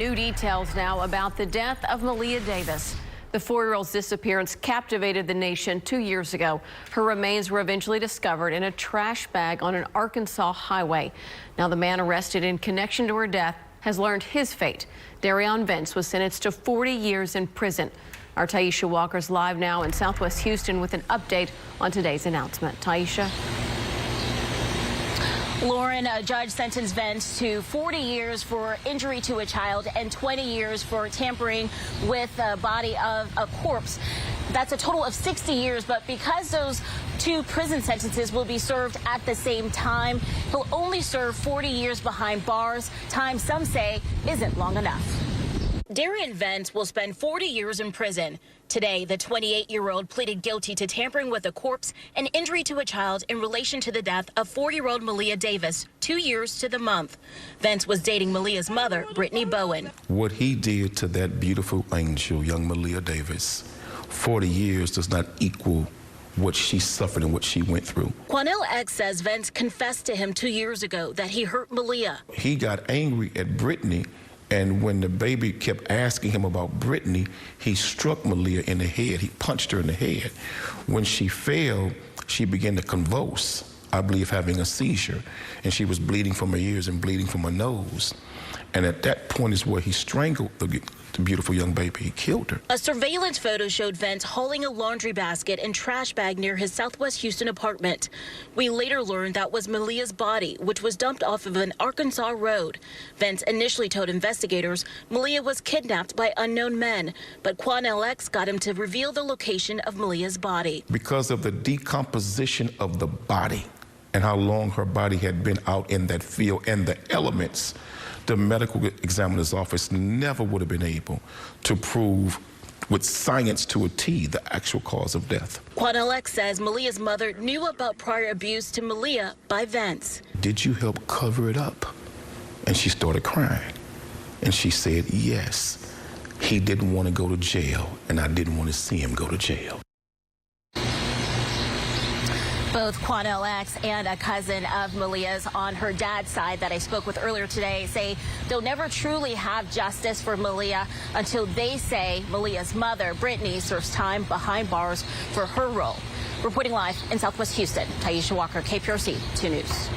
New details now about the death of Maleah Davis. The 4-year-old's disappearance captivated the nation 2 years ago. Her remains were eventually discovered in a trash bag on an Arkansas highway. Now the man arrested in connection to her death has learned his fate. Darion Vence was sentenced to 40 years in prison. Our Taisha Walker's live now in Southwest Houston with an update on today's announcement. Taisha. Lauren, a judge sentenced Vence to 40 years for injury to a child and 20 years for tampering with the body of a corpse. That's a total of 60 years, but because those two prison sentences will be served at the same time, he'll only serve 40 years behind bars, time some say isn't long enough. Darion Vence will spend 40 years in prison. Today, the 28-year-old pleaded guilty to tampering with a corpse and injury to a child in relation to the death of 4-year-old Maleah Davis 2 years to the month. Vence was dating Maleah's mother, Brittany Bowen. What he did to that beautiful angel, young Maleah Davis, 40 years does not equal what she suffered and what she went through. Quanell X says Vence confessed to him 2 years ago that he hurt Maleah. He got angry at Brittany, and when the baby kept asking him about Brittany, he struck Maleah in the head. He punched her in the head. When she fell, she began to convulse, I believe having a seizure, and she was bleeding from her ears and bleeding from her nose. And at that point is where he strangled the beautiful young baby. He killed her. A surveillance photo showed Vence hauling a laundry basket and trash bag near his Southwest Houston apartment. We later learned that was Maleah's body, which was dumped off of an Arkansas road. Vence initially told investigators Maleah was kidnapped by unknown men, but Quanell X got him to reveal the location of Maleah's body. Because of the decomposition of the body and how long her body had been out in that field and the elements, the medical examiner's office never would have been able to prove with science to a T the actual cause of death. Quanell X says Maleah's mother knew about prior abuse to Maleah by Vence. Did you help cover it up? And she started crying. And she said, yes, he didn't want to go to jail, and I didn't want to see him go to jail. Both Quanell X and a cousin of Maleah's on her dad's side that I spoke with earlier today say they'll never truly have justice for Maleah until they say Maleah's mother, Brittany, serves time behind bars for her role. Reporting live in Southwest Houston, Taisha Walker, KPRC 2 News.